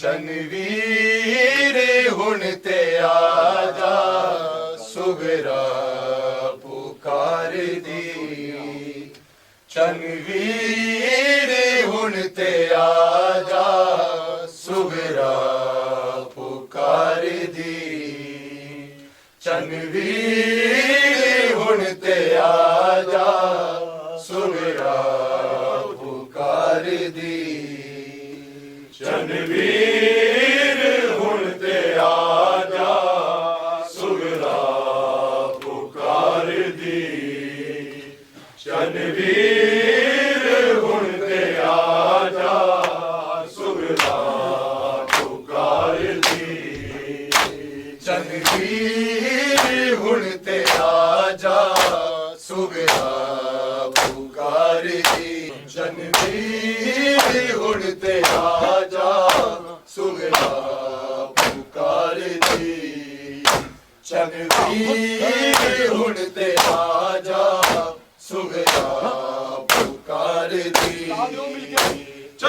शनवीर हुण ते आजा सुगरा पुकार दी शनवीर हुण ते आजा सुगरा पुकार दी शनवीर हुण ते आजा सुगरा पुकार दी शनवीर हुण ते आजा सुगरा पुकार दी शनवीर हुण ते आजा सुगरा पुकार दी शनवीर हुण ते आजा सुगरा पुकार दी शनवीर हुण ते आजा सुगरा पुकार दी शनवीर हुण ते आजा सुगरा पुकार दी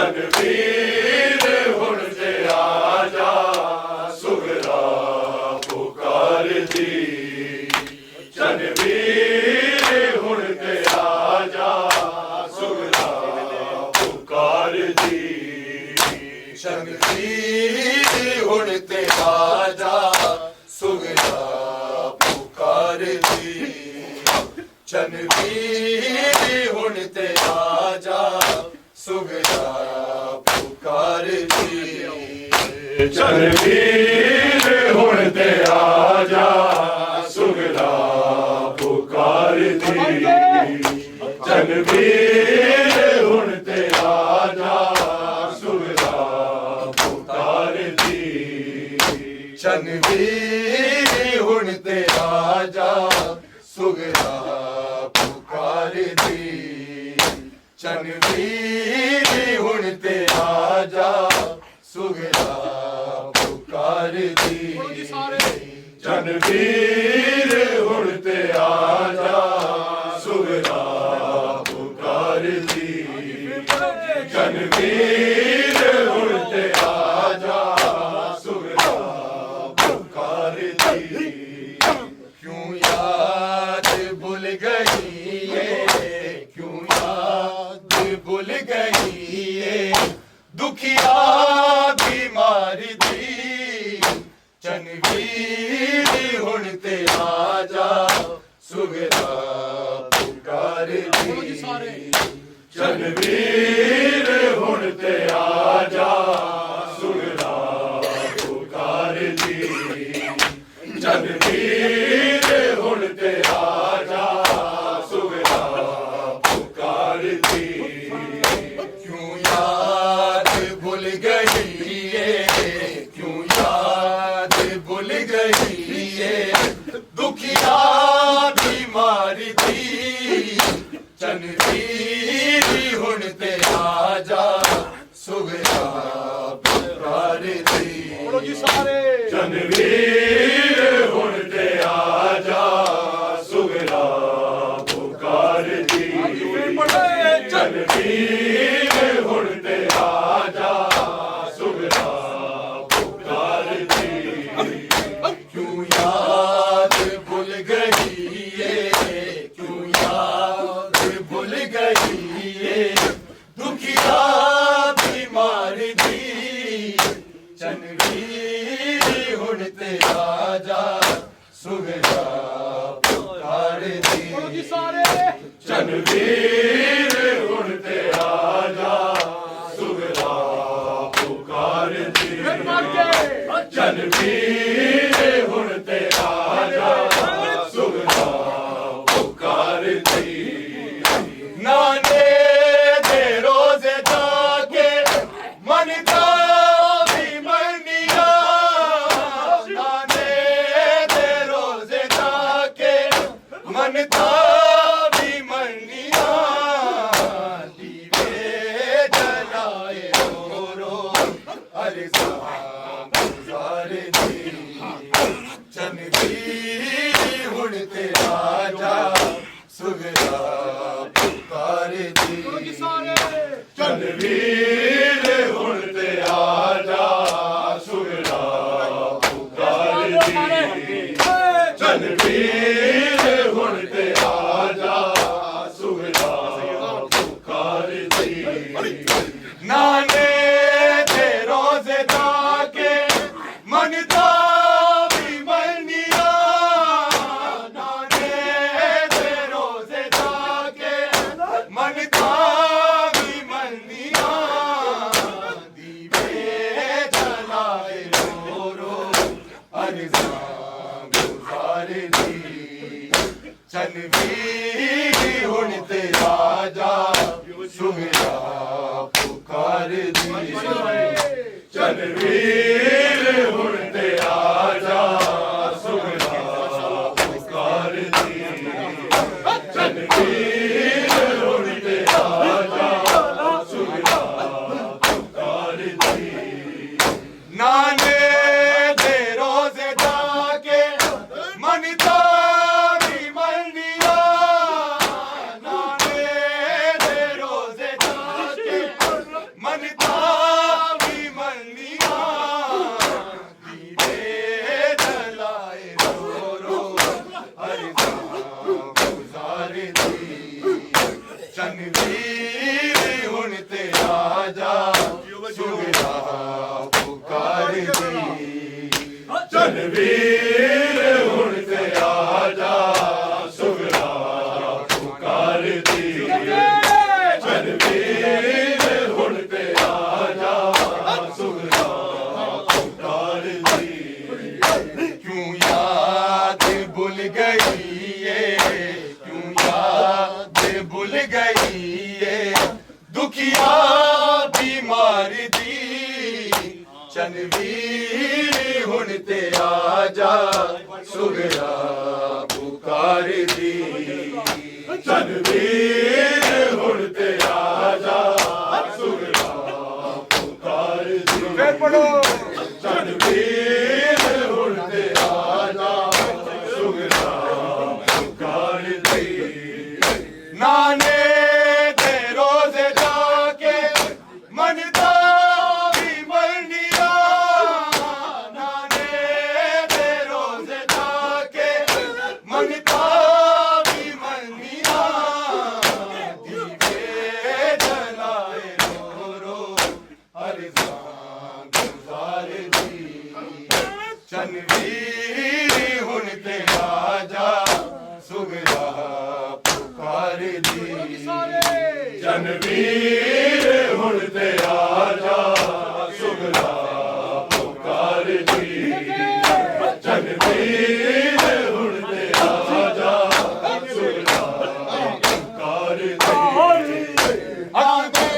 शनवीर हुण ते आजा सुगरा पुकार दी शनवीर हुण ते आजा सुगरा पुकार दी शनवीर हुण ते आजा सुगरा पुकार दी शनवीर हुण ते आजा सुगरा पुकार दी शनवीर हुण ते आजा सुगरा पुकार दी शनवीर हुण ते आजा सुगरा पुकार दी शनवीर हुण ते आजा सुगरा पुकार दी शनवीर हुण ते आजा सुगरा पुकार दी शनवीर हुण ते आजा सुगरा पुकार दी शनवीर हुण ते आजा सुगरा पुकार दी क्यों याद भूल गई ये क्यों याद भूल गई ये दुखिया बीमार दी शनवीर हुण ते आजा सुगरा पुकार दी शनवीर हुण ते आजा सुगरा पुकार दी शनवीर हुण ते आजा सुगरा पुकार दी क्यों याद भूल गई ये क्यों याद भूल गई ये दुखिया बीमार दी शनवीर हुण ते आजा सुगरा पुकार दी शनवीर हुण ते आजा सुगरा पुकार दी शनवीर हुण ते आजा सुगरा पुकार दी क्यों याद भूल गई ये क्यों याद भूल गई ये दुखिया बीमार दी शनवीर हुण ते आजा सुगरा पुकार दी शनवीर हुण ते आजा सुगरा पुकार दी शनवीर हुण ते आजा सुगरा पुकार दी नाने दे रोजे जाके मन का भी मनिया नाने दे रोजे जाके मन का भी मनिया दीवे जलाए रो रो अरे गुजार दी शनवीर हुण ਚੰਨਵੀਰ ਹੁਣ ਤੇ ਆ ਜਾ ਸੁਗਰਾ ਪੁਕਾਰ ਦੀ ਨਾਨੇ ਦੇ ਰੋਜ਼ੇ ਦਾ ਕੇ ਮੰਨਦਾ ਵੀ ਮੰਨਿਆ ਨਾਨੇ ਦੇ ਰੋਜ਼ੇ ਦਾ ਕੇ ਮੰਨਦਾ ਵੀ ਮੰਨਿਆ ਦੀਵੇ ਜਲਾਏ ਰੋ ਰੋ ਅਰਜ਼ਾਂ ਗੁਜ਼ਾਰੇ ਦੀ ਚੰਨਵੀਰ ਹੁਣ ਤੇ ਰਾਜਾ ਸੁਗਰਾ ਪੁਕਾਰ ਦੀ ਚੰਨਵੀਰ ਹੁਣ ਤੇ ਆਜਾ ਸੁਗਰਾ ਪੁਕਾਰ ਦੀ ਚੰਨਵੀਰ ਹੁਣ ਤੇ ਆਜਾ ਸੁਗਰਾ ਪੁਕਾਰ ਦੀ ਨਾਨੇ ਦੇ ਰੋਜ਼ੇ ਜਾ ਕੇ ਮੰਨਦਾ ਵੀ ਮੰਨਿਆ ਨਾਨੇ ਦੇ ਰੋਜ਼ੇ ਜਾ ਕੇ ਮੰਨਦਾ ਵੀ ਮੰਨਿਆ ਦੀਵੇ ਜਲਾਏ ਰੋ ਰੋ ਅਰਜ਼ਾਂ ਗੁਜ਼ਾਰੇ ਦੀ ਚੰਨਵੀਰ ਹੁਣ ਤੇ ਆਜਾ ਸੁਗਰਾ ਪੁਕਾਰ ਦੀ ਚੰਨਵੀਰ ਹੁਣ ਤੇ ਆਜਾ ਸੁਗਰਾ ਪੁਕਾਰ ਦੀ ਚੰਨਵੀਰ ਹੁਣ ਤੇ ਆਜਾ ਸੁਗਰਾ ਪੁਕਾਰ ਦੀ ਕਿਉਂ ਯਾਦ ਭੁੱਲ ਗਈ ਏ ਕਿਉਂ ਯਾਦ ਭੁੱਲ ਗਈ ਏ ਦੁਖੀਆ ਬਿਮਾਰ ਦੀ ਚੰਨਵੀਰ ਹੁਣ ਤੇ ਆਜਾ ਸੁਗਰਾ ਪੁਕਾਰ ਦੀ ਚੰਨਵੀਰ ਹੁਣ ਤੇ ਆਜਾ ਸੁਗਰਾ ਪੁਕਾਰ ਦੀ ਫੇਰ ਪੜੋ ਚੰਨਵੀਰ ਹੁਣ ਤੇ ਆਜਾ ਸੁਗਰਾ ਪੁਕਾਰ ਦੀ ਨਾਨੇ ਦੇ ਰੋਜ਼ੇ ਜਾ ਕੇ ਮੰਨਦਾ ਵੀ ਮੰਨਿਆ ਨਾਨੇ ਦੇ ਰੋਜ਼ੇ ਜਾ ਕੇ ਮੰਨਦਾ ਵੀ ਮੰਨਿਆ ਦੀਵੇ ਜਲਾਏ ਰੋ ਰੋ ਅਰਜ਼ਾਂ ਗੁਜ਼ਾਰੇ ਦੀ ਚੰਨਵੀਰ ਹੁਣ ਤੇ ਆਜਾ ਸੁਗਰਾ ਪੁਕਾਰ ਦੀ ਚੰਨਵੀਰ ਹੁਣ ਤੇ ਆਜਾ ਸੁਗਰਾ ਪੁਕਾਰ ਦੀ ਚੰਨਵੀਰ ਹੁਣ ਤੇ ਆਜਾ ਸੁਗਰਾ ਪੁਕਾਰ ਦੀ ਆਗੇ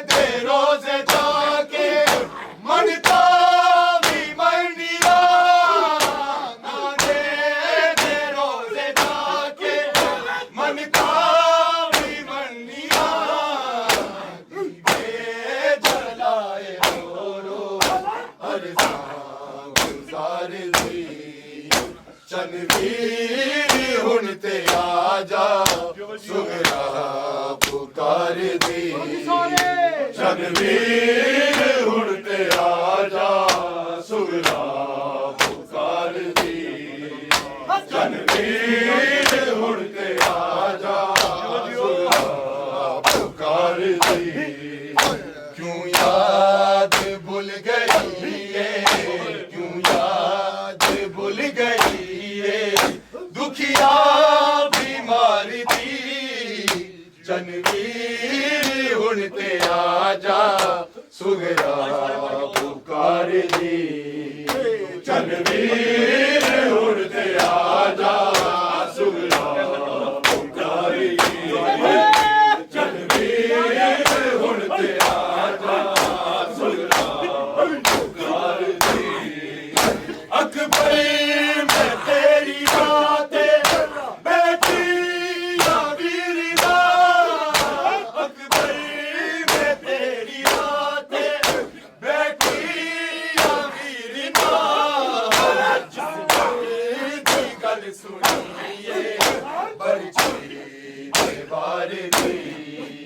ਦੇ ਰੋਜ਼ੇ ਜਾ ਕੇ ਮੰਨਦਾ ਵੀ ਮੰਨਿਆ ਨਾਨੇ ਦੇ ਰੋਜ਼ੇ ਜਾ ਕੇ ਮੰਨਦਾ ਵੀ ਮੰਨਿਆ ਦੀਵੇ ਜਲਾਏ ਰੋ ਰੋ ਅਰਜ਼ਾਂ ਗੁਜ਼ਾਰੇ ਦੀ ਚੰਨਵੀਰ ਹੁਣ ਤੇ ਆਜਾ ਸੁਗਰਾ ਪੁਕਾਰ ਦੀ ਚੰਨਵੀਰ ਹੁਣ ਤੇ ਆਜਾ ਸੁਗਰਾ ਪੁਕਾਰ ਦੀ ਚੰਨਵੀਰ ਹੁਣ ਤੇ ਆਜਾ ਸੁਗਰਾ ਪੁਕਾਰ ਦੀ ਕਿਉਂ ਯਾਦ ਭੁੱਲ ਗਈ ਏ ਕਿਉਂ ਯਾਦ ਭੁੱਲ ਗਈ ਏ ਦੁਖੀਆ ਬਿਮਾਰ ਦੀ ਚੰਨਵੀਰ ਹੁਣ ਤੇ ਆਜਾ ਸੁਗਰਾ ਪੁਕਾਰ ਦੀ ਚੰਨਵੀਰ ਹੁਣ ਤੇ ਆਜਾ ਸੁਗਰਾ ਪੁਕਾਰ ਦੀ ਚੰਨਵੀਰ ਹੁਣ ਤੇ ਆਜਾ ਸੁਗਰਾ ਪੁਕਾਰ ਦੀ ਅਕਬਰ ਮੈਂ ਤੇਰੀ ਬਾਤੇ ਬੈਠੀ ਆ ਵੀਰ ਦਾ ਅਕਬਰ ਮੈਂ ਤੇਰੀ ਬਾਤੇ ਬੈਠੀ ਆ ਵੀਰ ਦਾ ਜਿਸ ਗੱਲ ਸੁਣੀਏ ਬਰਛੀ ਦੇ ਬਾਰੇ ਦੀ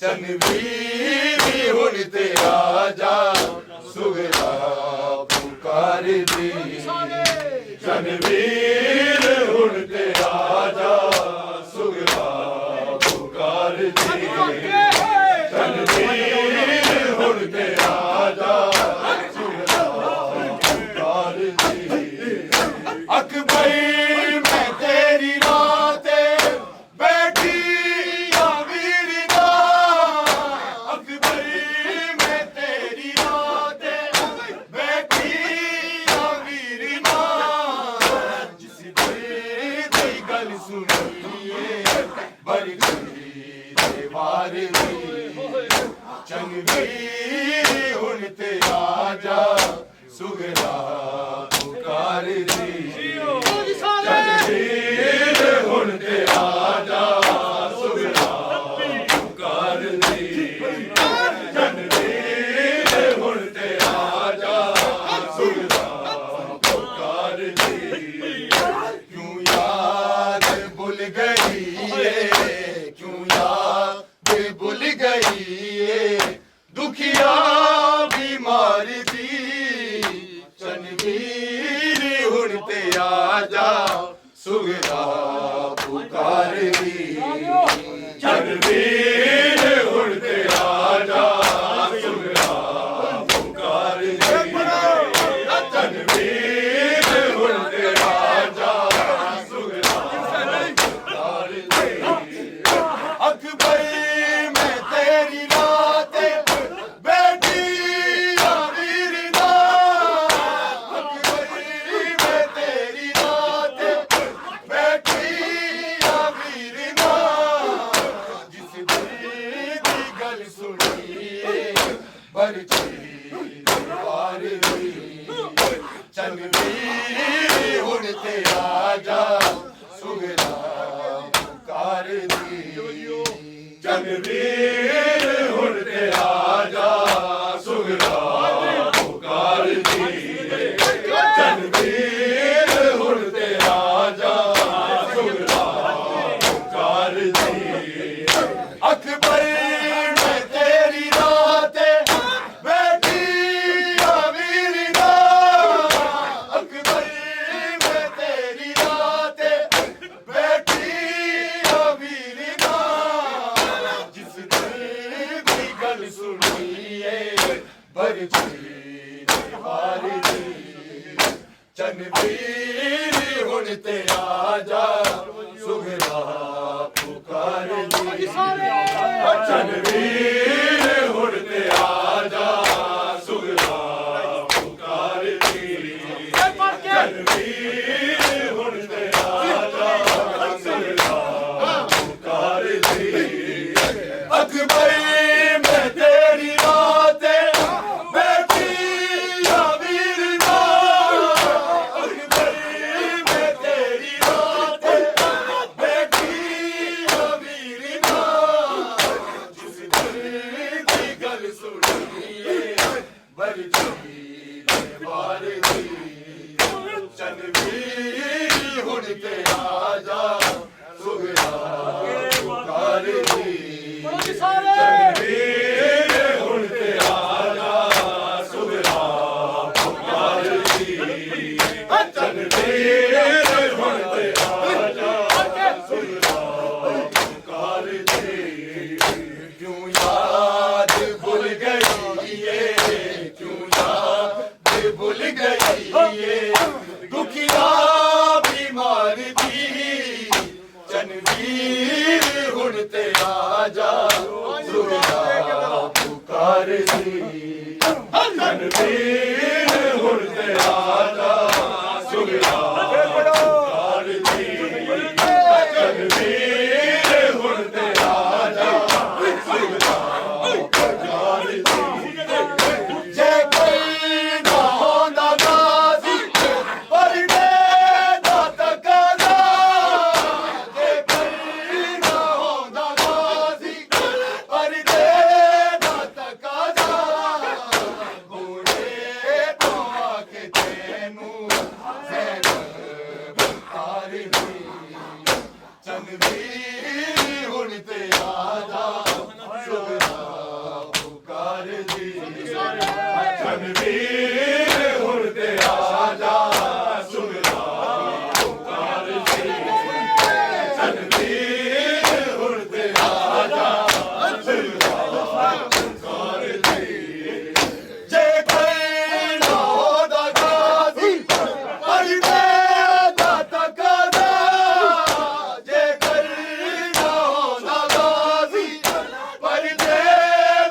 ਚੰਨਵੀਰ ਹੁਣ ਤੇ ਆਜਾ ਸੁਗਰਾ ਪੁਕਾਰ ਦੀ ਚੰਨਵੀਰ ਹੁਣ गल सुनिए बरछी दे वार दी चंगवीर हुण ते आजा सुगरा पुकार दी चंगवीर हुण ते आजा सुगरा पुकार दी चंगवीर हुण ते आजा सुगरा पुकार दी क्यों याद भूल गई है क्यों याद भूल गई है दुखिया बीमार दी चंगवीर हुण ते आजा सुगरा पुकार दी चंगवीर हुण ते आजा सुगरा पुकार दी चंगवीर हुण ते आजा सुगरा पुकार दी अकबर मैं तेरी रात बैठी वीर ना अकबर मैं तेरी रात बैठी वीर ना जिस दिल दी गल सुनिए बरछी दीवार दी चंगवीर हुण ते आजा सुगरा पुकार दी चंगवीर हुण ते आजा सुगरा पुकार दी चंगवीर हुण ते आजा सुगरा पुकार दी अकबर मैं तेरी रात बैठी वीर ना अकबर मैं तेरी रात बैठी वीर ना जिस दिल दी गल सुनिए बरछी दीवार दी चंगवीर हुण ते आजा सुगरा पुकार दी चंगवीर हुण ते आजा सुगरा पुकार दी चंगवीर हुण ते आजा सुगरा पुकार दी अकबर मैं तेरी रात बैठी वीर ना अकबर मैं तेरी रात बैठी वीर ना जिस दिल दी गल सुनिए बरछी दीवार दी चंगवीर हुण ते आजा सुगरा पुकार दी चंगवीर हुण ते आजा सुगरा पुकार दी चंगवीर हुण ते आजा सुगरा पुकार दी क्यों याद भूल गई है क्यों याद भूल गई है दुखिया बीमार दी चंगवीर हुण ते आजा सुगरा पुकार दी चंगवीर हुण ते आजा सुगरा पुकार दी चंगवीर हुण ते आजा सुगरा पुकार दी जे कोई ना होंदा गाजी पर दे दा तकाजा जे कोई ना होंदा गाजी पर दे दा तकाजा घोड़े तो आके तेनू ज़ैनब पुकार दी चंगवीर हुण ते आजा सुगरा पुकार दी चंगवीर हुण ते आजा सुगरा पुकार दी चंगवीर हुण ते आजा सुगरा पुकार दी जे कोई ना होंदा गाजी पर दे दा तकाजा जे कोई ना होंदा गाजी पर दे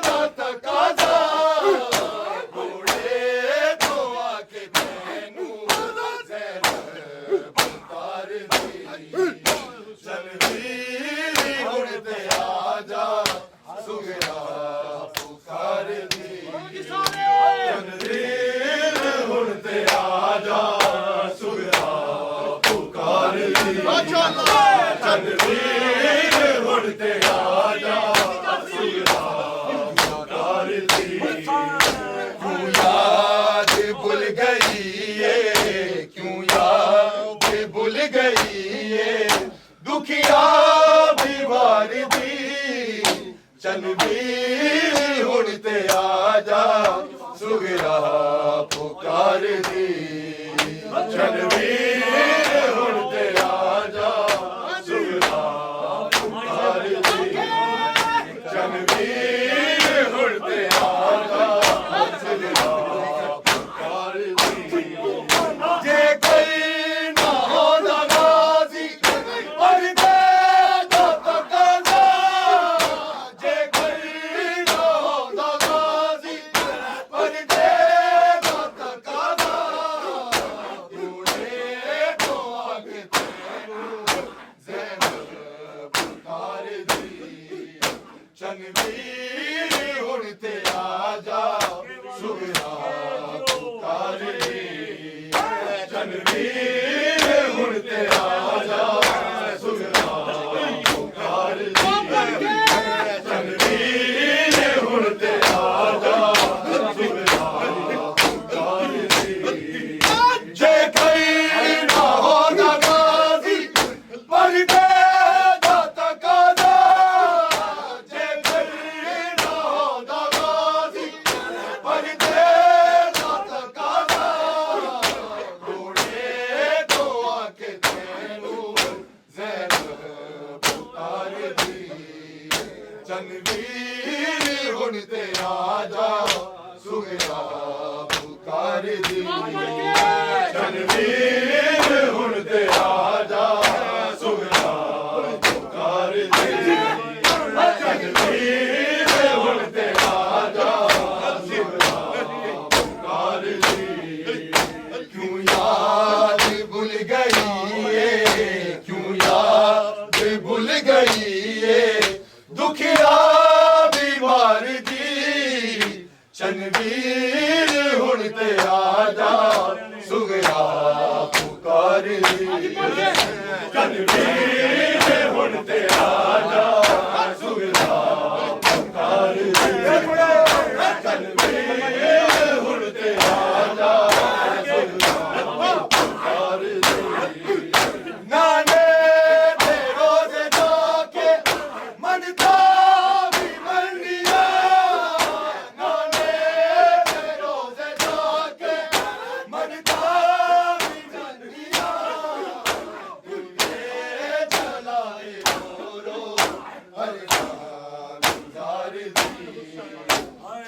दा तकाजा घोड़े तो आके तेनू ज़ैनब पुकार दी ਚੰਨਵੀਰ ਹੁਣ ਤੇ ਆ ਜਾ ਸੁਗਰਾ ਪੁਕਾਰਦੀ ਚੰਨਵੀਰ ਹੁਣ ਤੇ ਆ ਜਾ ਸੁਗਰਾ ਪੁਕਾਰਦੀ ਚੰਨਵੀਰ ਹੁਣ ਤੇ ਆ ਜਾ ਸੁਗਰਾ ਪੁਕਾਰਦੀ क्यों याद भूल गई ये क्यों याद भूल गई ये दुखिया बीमार दी चन्नवीर हुण ते आजा सुगरा पुकार दी चन्नवीर हुण ते आजा सुगरा पुकार दी चन्नवीर हुण ते आजा सुगरा पुकार दी जे कोई ना होना गाजी पर दे दो तकाजा जे कोई ना होना गाजी पर दे दो तकाजा तूने तो आगे तेरू ज़ैनब पुकार दी चन्नवीर हुण ते आजा सुगरा पुकार दी चन्नवीर हुण ते आजा सुगरा पुकार दी चन्नवीर हुण ते आजा सुगरा पुकार दी जे कोई ना होना गाजी पर दे दो तकाजा जे कोई ना होना गाजी पर दे दो तकाजा तूने तो आके तेरू ज़ैनब पुकार दी चन्नवीर हुण ते आजा सुगरा पुकार दी चन्नवीर हुण ते आजा सुगरा पुकार दी चन्नवीर हुण ते आजा सुगरा पुकार दी क्यों याद भूल गई ये क्यों याद भूल गई ये दुखिया बीमार दी चन्नवीर हुण ते आजा सुगरा पुकार दी चन्नवीर हुण ते आजा सुगरा पुकार दी चन्नवीर हुण ते आजा सुगरा पुकार दी नाने ते रोज़े जाके मन था भी मन लिया नाने ते रोज़े जाके मन था भी मन लिया तुझे जलाए रो हर गुजार दी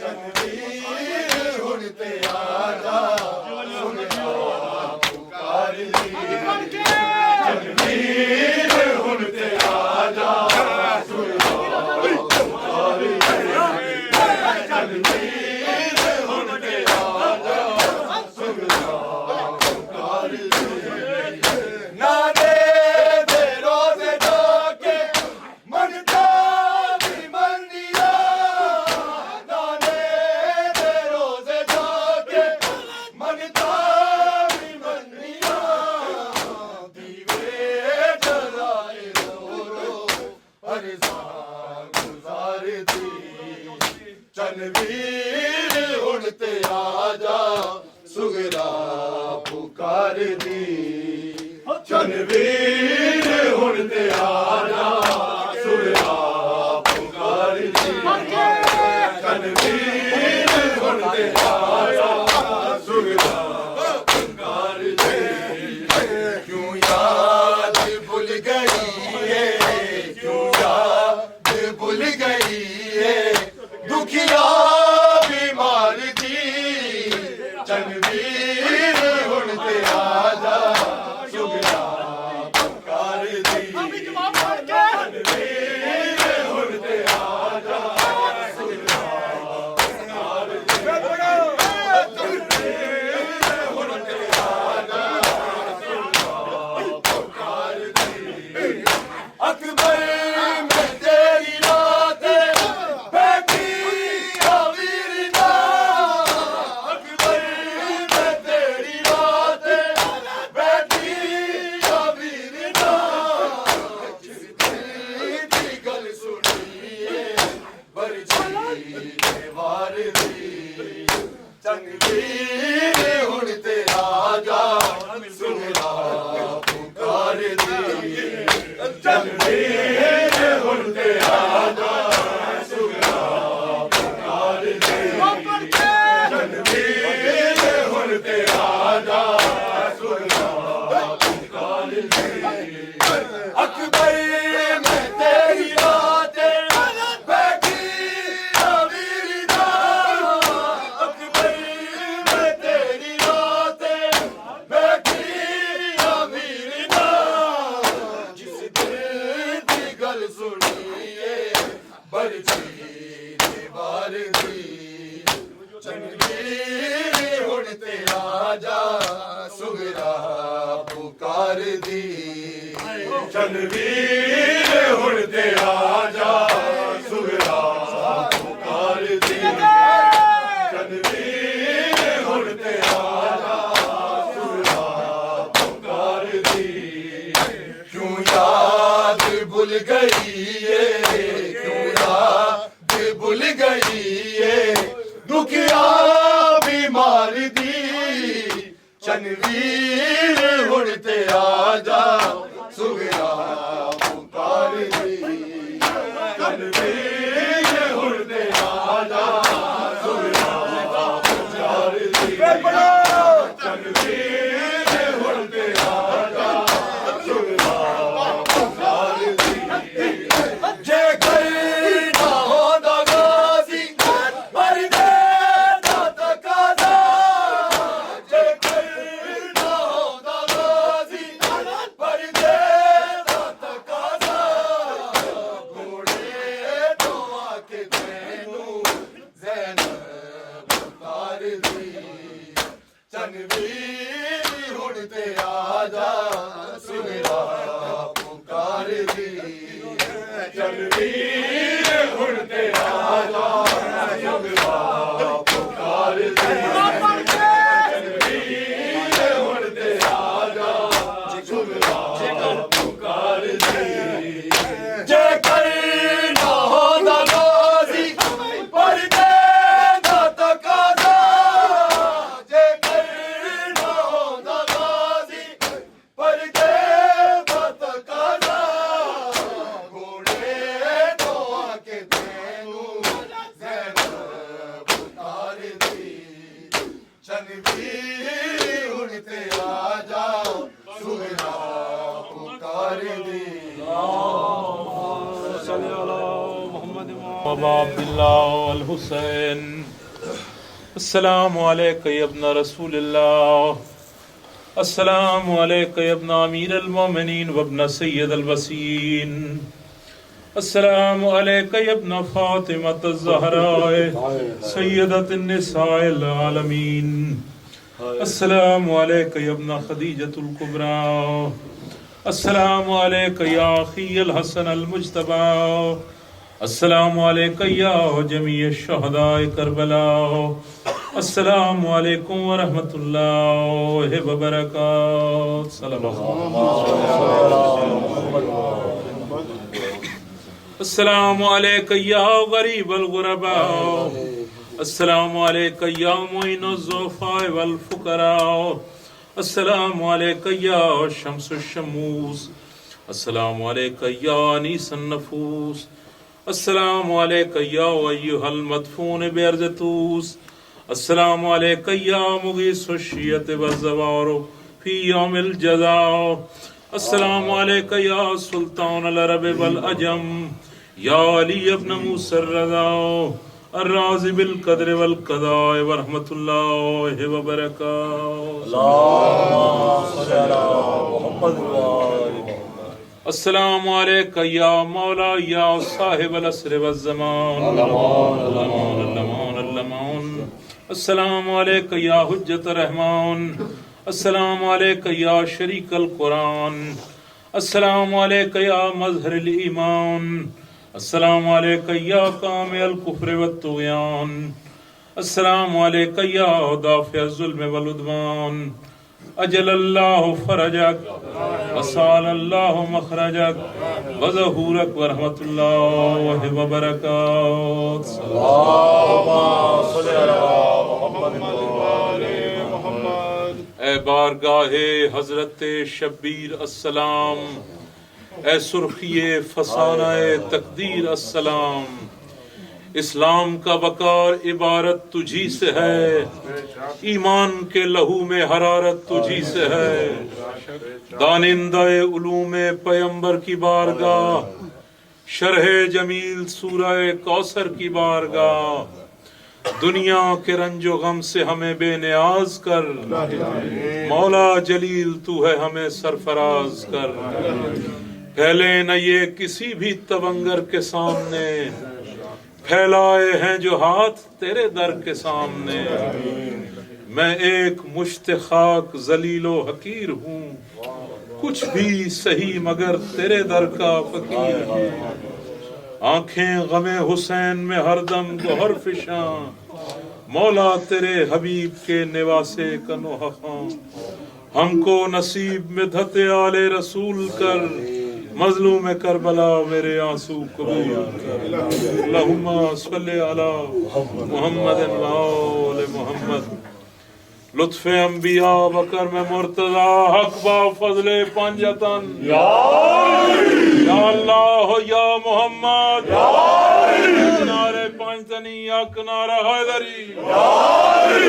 चन्नवीर हुण ते आजा सुगरा पुकार दी चन्नवीर हुण ते आजा सुगरा पुकार दी चन्नवीर हुण ते आजा सुगरा पुकार दी नाने दे रोज़े जाके मन था भी मन लिया नाने दे रोज़े जाके मन था भी मन लिया दीवे जलाए रो हर गुजार दी चन्नवीर हुण ते आजा सुगरा पुकार दी चन्नवीर हुण ते आजा सुगरा पुकार दी चन्नवीर हुण ते आजा सुगरा पुकार दी क्यों याद भूल गई ये क्यों याद भूल गई ये दुखिया बीमार दी चन्नवीर हुण ते आजा सुगरा पुकार दी चन्नवीर हुण ते आजा सुगरा पुकार दी चन्नवीर हुण ते आजा सुगरा पुकार दी चनवीर हुण ते आजा सुगरा पुकार दे चनवीर हुण ते आजा सुगरा पुकार दे अकबर मैं तेरी रातें बैठी अमीरदा अकबर मैं तेरी रातें बैठी अमीरदा जिस दिल दी गल सुनिए बरछी दीवार दी चनवीर हुण ते आजा सुगरा पुकार दी चनवीर हुण ते आजा सुगरा पुकार दी चनवीर हुण ते आजा सुगरा पुकार दी क्यों याद भूल गई है क्यों याद भूल गई है दुखिया बीमार दी चनवीर हुण ते आजा सुगरा पुकार दी चनवीर हुण ते आजा सुगरा पुकार दी चनवीर हुण ते आजा सुगरा पुकार दी जे घर ना होंदा गाजी मर देता तकाजा जे घर ना होंदा गाजी मर देता तकाजा घोड़े तो आके तैनू ज़ैनब पुकार दी चनवीर हुण ते आजा सुगरा पुकार दी चनवीर हुण ते आजा सुगरा पुकार दी चनवीर हुण ते आजा सुगरा पुकार दी जे कर ना होंदा गाजी पर देता तकाजा जे कर ना होंदा गाजी पर देता तकाजा घोड़े तो आके तैनू ज़ैनब पुकार दी चनवीर हुण ते आजा सुगरा पुकार दी अबा अब्दुल्लाह अल हुसैन अस्सलामु अलैका या इब्न रसूलिल्लाह अस्सलामु अलैका या इब्न अमीर अल मोमिनीन व इब्न सय्यद अल वसीन अस्सलामु अलैका या इब्न फातिमा अज़-ज़हरा सय्यदत निसाइल आलमीन अस्सलामु अलैका या इब्न खदीजतुल कुबरा अस्सलामु अलैका या अखी अल हसन अल मुज्तबा अस्सलामु अलैका या जमीअ शुहदाए करबला अस्सलामु अलैकुम व रहमतुल्लाहि व बरकातहू अस्सलामु अलैका या गरीबल गुरबा अस्सलामु अलैका या मुइनुज़ ज़ुफ़ा वल फुक़रा अस्सलामु अलैका या शम्सुश शमूस अस्सलामु अलैका या अनीसन नफूस अस्सलामु अलैका या अय्युहल मदफून बिअर्ज़तूस अस्सलामु अलैका या मुगीसुश्शियत वज़्ज़वार फी यौमिल जज़ा अस्सलामु अलैका या सुल्तान अल अरब वल अजम या अली इब्न मूसा रज़ा अर्राज़ि बिल क़द्र वल क़ज़ा व रहमतुल्लाहि व बरकातहू अस्सलामु अलैका या मौला या साहिबल असर वज़्ज़मान अस्सलामु अलैका या हुज्जत रहमान अस्सलामु अलैका या शरीकल कुरान अस्सलामु अलैका या मज़हरल ईमान अस्सलामु अलैका या कामिल कुफ्र व तुग़यान अस्सलामु अलैका या दाफ़िअ ज़ुल्म वल उद्वान अजलल्लाहु फरजक वसालल्लाहु मखरजक वज़हूरक व रहमतुल्लाहि व बरकातहू ए बारगाहे हज़रत शब्बीर अस्सलाम ए सुर्खिए फसानाए तकदीर अस्सलाम, इस्लाम का वकार इबारत तुझी से है, ईमान के लहू में हरारत तुझी से है। दानिंदाए उलूम पैगंबर की बारगाह, शरह जमील सूरह कौसर की बारगाह, दुनिया के रंजो गम से हमें बेनियाज कर, मौला जलील तू है हमें सरफराज कर। फैले न ये किसी भी तवंगर के सामने, फैलाए हैं जो हाथ तेरे दर के सामने। मैं एक मुश्त खाक जलीलो हकीर हूँ, कुछ भी सही मगर तेरे दर का फकीर हूँ। आंखें गमे हुसैन में हरदम गोहर फिशा, मौला तेरे हबीब के निवासे कनोहफा। हमको नसीब में धते आले रसूल कर, मजलूम करबला मेरे आंसू कबूल कर। अल्लाहुम्मा सल्ली अला मुहम्मद व आले मुहम्मद। लुत्फ़े अंबिया बकर में मुर्तजा हक बा फजले पंजतन, या अल्लाह या मोहम्मद, नारे पंजतनी हक नारा हैदरी,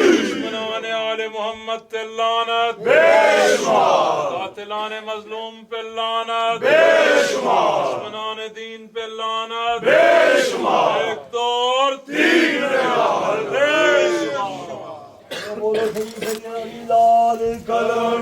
दुश्मनाने आले मोहम्मद ते लानत बेशुमार, कातिलाने मजलूम पे लानत बेशुमार, दुश्मनाने दीन पे लानत बेशुमार, एक दो और तीन बेशुमार। बोलो सही लाल कलम